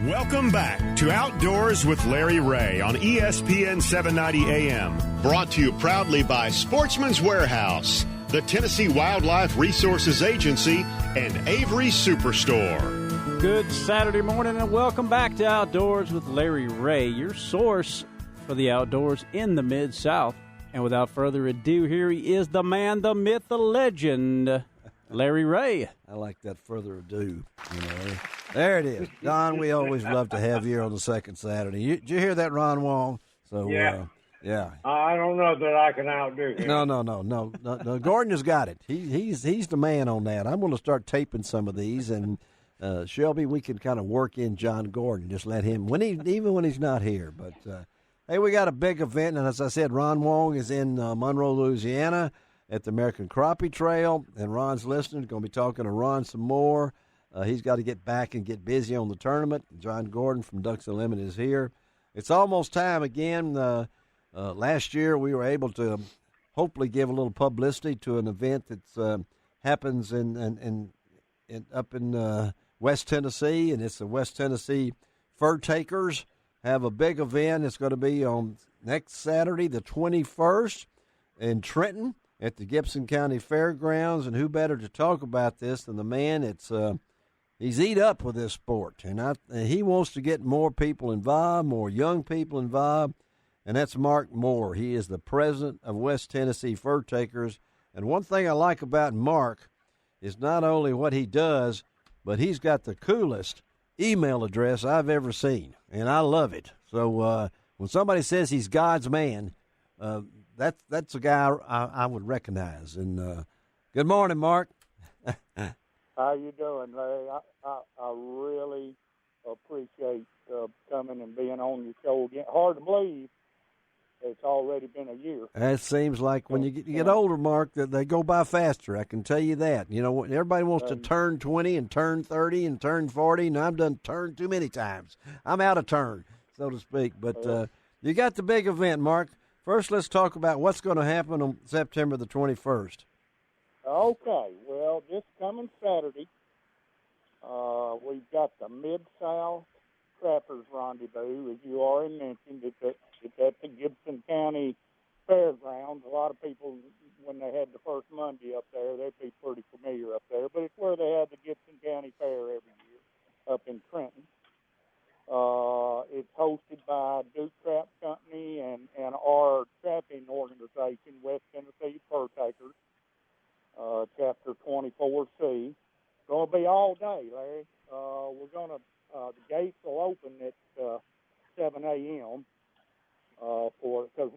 Welcome back to Outdoors with Larry Ray on ESPN 790 AM. Brought to you proudly by Sportsman's Warehouse, the Tennessee Wildlife Resources Agency, and Avery Superstore. Good Saturday morning and welcome back to Outdoors with Larry Ray, your source for the outdoors in the Mid-South. And without further ado, here he is, the man, the myth, the legend, Larry Ray. I like that further ado, you know. There it is. Don, we always love to have you here on the second Saturday. Did you hear that, Ron Wong? So, yeah. Yeah. I don't know that I can outdo him. No. Gordon has got it. He's the man on that. I'm going to start taping some of these, and Shelby, we can kind of work in John Gordon. Just let him even when he's not here. But hey, we got a big event, and as I said, Ron Wong is in Monroe, Louisiana, at the American Crappie Trail, and Ron's listening. Going to be talking to Ron some more. He's got to get back and get busy on the tournament. John Gordon from Ducks Unlimited is here. It's almost time again. Last year we were able to hopefully give a little publicity to an event that happens up in West Tennessee, and it's the West Tennessee Fur Takers have a big event. It's going to be on next Saturday, the 21st, in Trenton at the Gibson County Fairgrounds. And who better to talk about this than the man? He's eat up with this sport, and he wants to get more people involved, more young people involved, and that's Mark Moore. He is the president of West Tennessee Fur Takers, and one thing I like about Mark is not only what he does, but he's got the coolest email address I've ever seen, and I love it. So when somebody says he's God's man, that's a guy I would recognize. And good morning, Mark. How you doing, Larry? I really appreciate coming and being on your show again. Hard to believe it's already been a year. It seems like when you get older, Mark, that they go by faster. I can tell you that. You know, everybody wants to turn 20 and turn 30 and turn 40, and I've done turned too many times. I'm out of turn, so to speak. But you got the big event, Mark. First, let's talk about what's going to happen on September the 21st. Okay, well, this coming Saturday, we've got the Mid-South Trappers Rendezvous, as you already mentioned. It's at the Gibson County Fairgrounds. A lot of people, when they had the first Monday up there, they'd be pretty familiar up there. But it's where they have the Gibson County Fair every year up in Trenton. It's hosted by Duke Trap Company and our trapping organization, West Tennessee Fur Takers. Chapter 24C. Going to be all day, Larry. The gates will open at 7 a.m. Because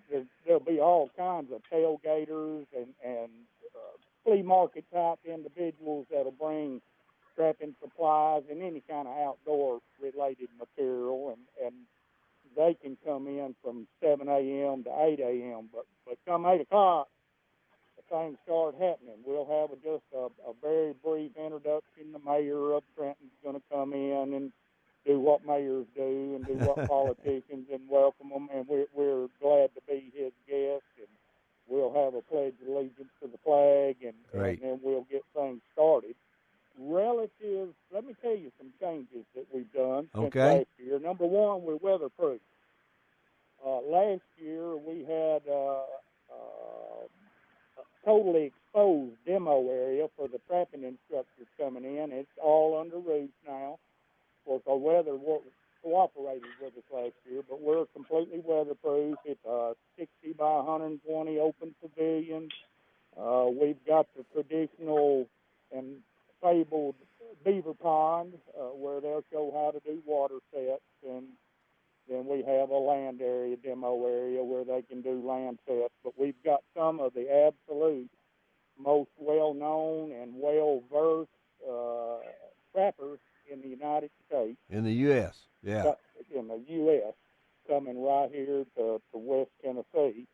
there'll be all kinds of tailgaters and flea market type individuals that'll bring trapping supplies and any kind of outdoor related material, and they can come in from 7 a.m. to 8 a.m. But come 8 o'clock, things start happening. We'll have just a very brief introduction. The mayor of Trenton's going to come in and do what mayors do and do what politicians and welcome them. And we're glad to be his guest. And we'll have a pledge of allegiance to the flag, and then we'll get things started. Let me tell you some changes that we've done since last year. Number one, we're weatherproof. Last year we had totally exposed demo area for the trapping instructors coming in. It's all under roofs now. Of course, our weather cooperated with us last year, but we're completely weatherproof. It's a 60 by 120 open pavilion. We've got the traditional and fabled beaver pond where they'll show how to do water sets, and then we have a land area, demo area, where they can do land sets. But we've got some of the absolute most well-known and well-versed trappers in the United States. In the U.S., yeah. In the U.S., coming right here to West Tennessee.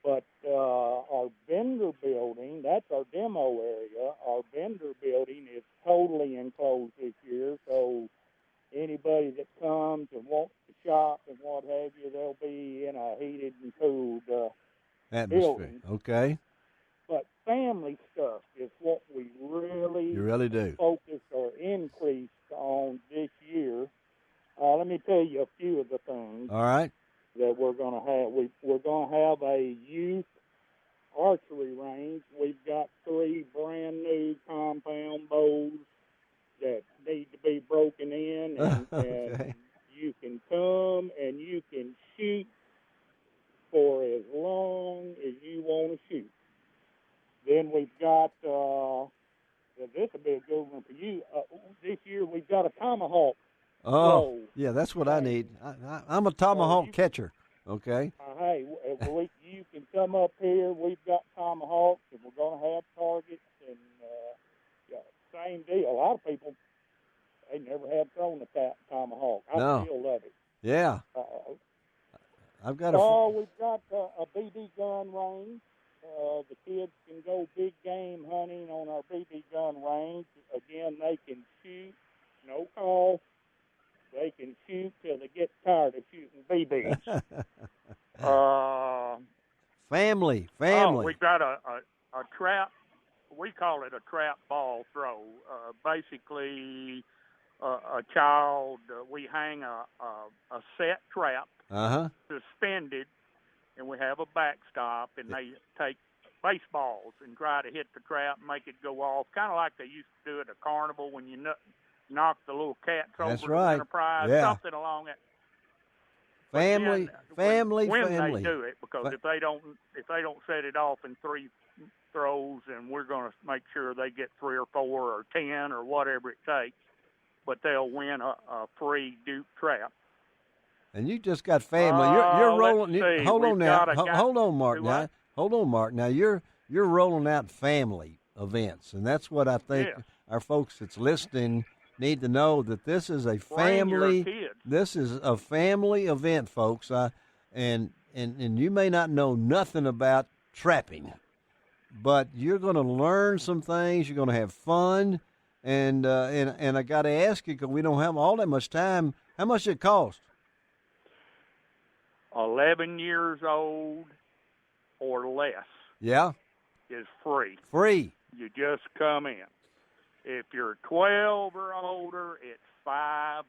But our vendor building, that's our demo area. Our vendor building is totally enclosed this year, so anybody that comes and wants to shop and what have you, they'll be in a heated and cooled atmosphere. Building. Okay. But family stuff is what we really do focused or increased on this year. let me tell you a few of the things All right. that we're going to have. We're going to have a youth archery range. We've got 3 brand new compound bows that need to be broken in, and, Okay. and you can come and you can shoot for as long as you want to shoot. Then we've got, this will be a good one for you. This year we've got a tomahawk. Oh, yeah, that's what I need. I'm a tomahawk catcher. Okay. Hey, you can come up here. We've got tomahawks, and we're going to have targets, and same deal. A lot of people, they never have thrown a tomahawk. I still love it. Yeah. I've got we've got a BB gun range. The kids can go big game hunting on our BB gun range. Again, they can shoot, no call. They can shoot till they get tired of shooting BBs. Family. We've got a trap. We call it a trap ball throw. Basically, a child, we hang a set trap suspended, and we have a backstop, and they take baseballs and try to hit the trap and make it go off, kind of like they used to do at a carnival when you knock the little cats That's over right. to win a prize, something along that. Family. When they do it, because if they don't set it off in 3 throws, and we're going to make sure they get 3 or 4 or 10 or whatever it takes, but they'll win a free Duke trap. And you just got family. You're rolling. Hold on now. Hold on, Mark. Now, hold on, Mark. Now you're rolling out family events, and that's what I think our folks that's listening need to know, that this is a family. This is a family event, folks. And you may not know nothing about trapping, but you're going to learn some things. You're going to have fun, and I got to ask you, because we don't have all that much time. How much does it cost? 11 years old or less. Yeah. Is free. Free. You just come in. If you're 12 or older, it's $5.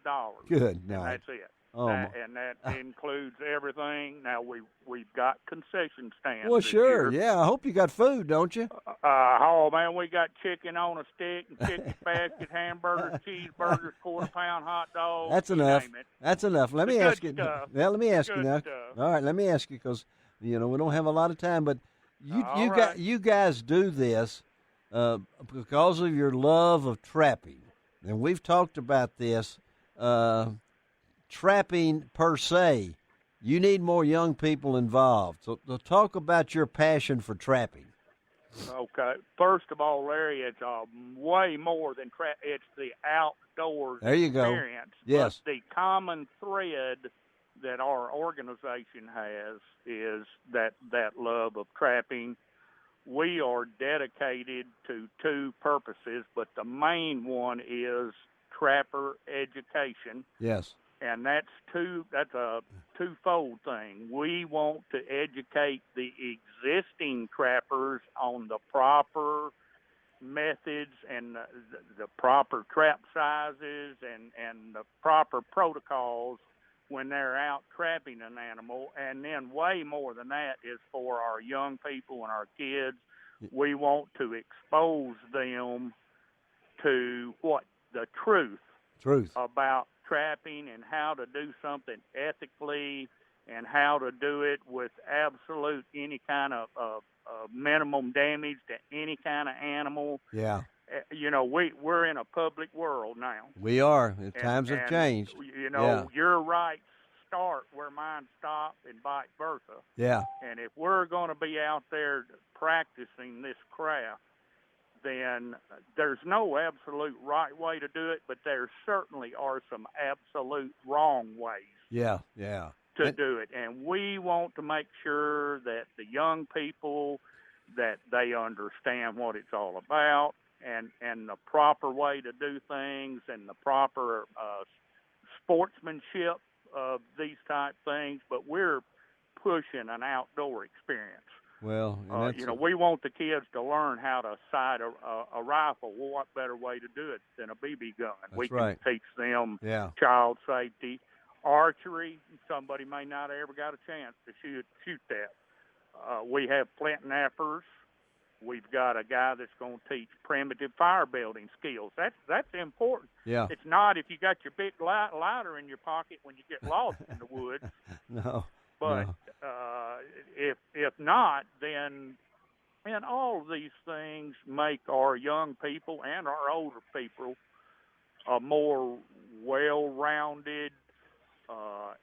Good night. That's it. And that includes everything. Now we've got concession stands. Well, sure. Year. Yeah, I hope you got food, don't you? Oh man, we got chicken on a stick and chicken basket, hamburgers, cheeseburgers, quarter-pound hot dogs. That's enough. Name it. That's enough. Let me ask you. Stuff. Well, let me ask you now. Stuff. All right, let me ask you, because we don't have a lot of time, but you guys do this because of your love of trapping, and we've talked about this. Trapping per se, you need more young people involved. So talk about your passion for trapping. Okay. First of all, Larry, it's way more than it's the outdoors there you experience. Go. Yes. But the common thread that our organization has is that love of trapping. We are dedicated to 2 purposes, but the main one is trapper education. Yes. And that's a twofold thing. We want to educate the existing trappers on the proper methods and the proper trap sizes and the proper protocols when they're out trapping an animal. And then way more than that is for our young people and our kids. We want to expose them to the truth about trapping and how to do something ethically and how to do it with absolute any kind of minimum damage to any kind of animal. Yeah. We're in a public world now. We are. Times have changed. Your rights start where mine stop and vice versa. Yeah. And if we're going to be out there practicing this craft, then there's no absolute right way to do it, but there certainly are some absolute wrong ways to do it. And we want to make sure that the young people, that they understand what it's all about and the proper way to do things and the proper sportsmanship of these type things. But we're pushing an outdoor experience. Well, we want the kids to learn how to sight a rifle. Well, what better way to do it than a BB gun? That's we can right. teach them child safety. archery, somebody may not have ever got a chance to shoot that. We have flint knappers. We've got a guy that's going to teach primitive fire building skills. That's important. Yeah. It's not if you got your big lighter in your pocket when you get lost in the woods. No. But if not, then all of these things make our young people and our older people a more well-rounded,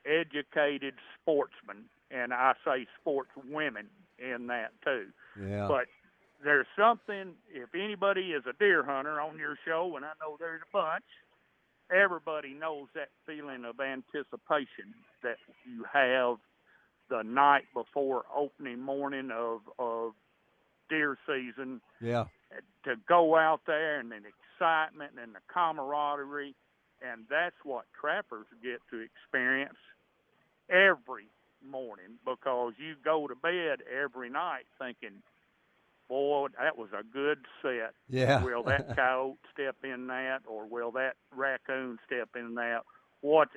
educated sportsmen, and I say sportswomen in that too. Yeah. But there's something, if anybody is a deer hunter on your show, and I know there's a bunch, everybody knows that feeling of anticipation that you have the night before opening morning of deer season. Yeah. To go out there and the excitement and the camaraderie, and that's what trappers get to experience every morning, because you go to bed every night thinking, boy, that was a good set. Yeah. Will that coyote step in that, or will that raccoon step in that?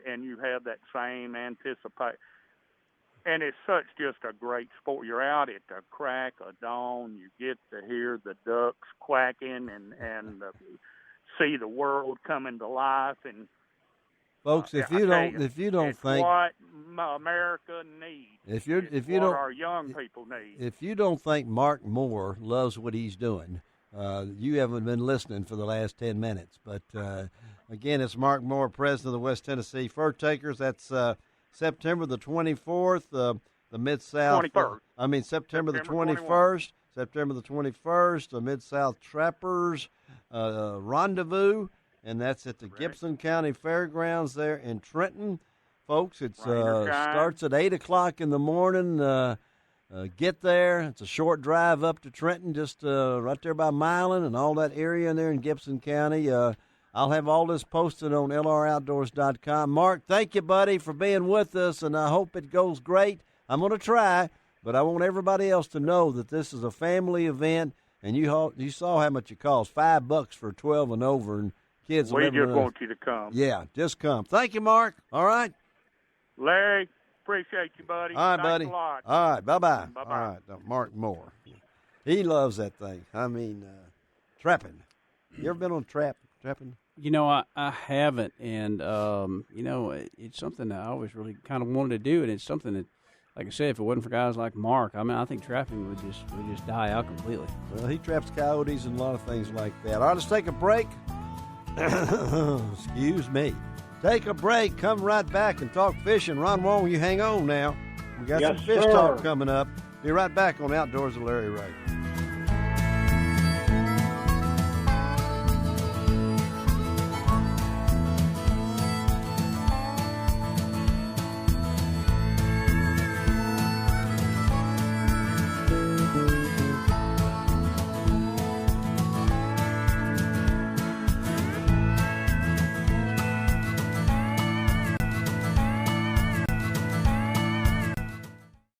And you have that same anticipation. And it's just a great sport. You're out at the crack of dawn. You get to hear the ducks quacking and see the world coming to life. And folks, if you don't think what America needs, what our young people need. If you don't think Mark Moore loves what he's doing, you haven't been listening for the last 10 minutes. But again, it's Mark Moore, president of the West Tennessee Fur Takers. That's September the 24th, the Mid-South. 21st. September the 21st. September the 21st, the Mid-South Trappers Rendezvous, and that's at the Gibson County Fairgrounds there in Trenton. Folks, it starts at 8 o'clock in the morning. Get there. It's a short drive up to Trenton, just right there by Milan and all that area in there in Gibson County. I'll have all this posted on lroutdoors.com. Mark, thank you, buddy, for being with us, and I hope it goes great. I'm going to try, but I want everybody else to know that this is a family event, and you saw how much it costs, $5 for 12 and over, and kids. We just want you to come. Yeah, just come. Thank you, Mark. All right. Larry, appreciate you, buddy. All right, Thanks buddy. a lot. All right, bye-bye. Bye-bye. All right, Mark Moore. He loves that thing. Trapping. You ever been on trapping? I haven't, and it's something that I always really kind of wanted to do, and it's something that, like I said, if it wasn't for guys like Mark, I think trapping would just die out completely. Well, he traps coyotes and a lot of things like that. All right, let's take a break. Excuse me. Take a break. Come right back and talk fishing. Ron Wong, you hang on now. We got some fish talk coming up. Be right back on Outdoors with Larry Ray.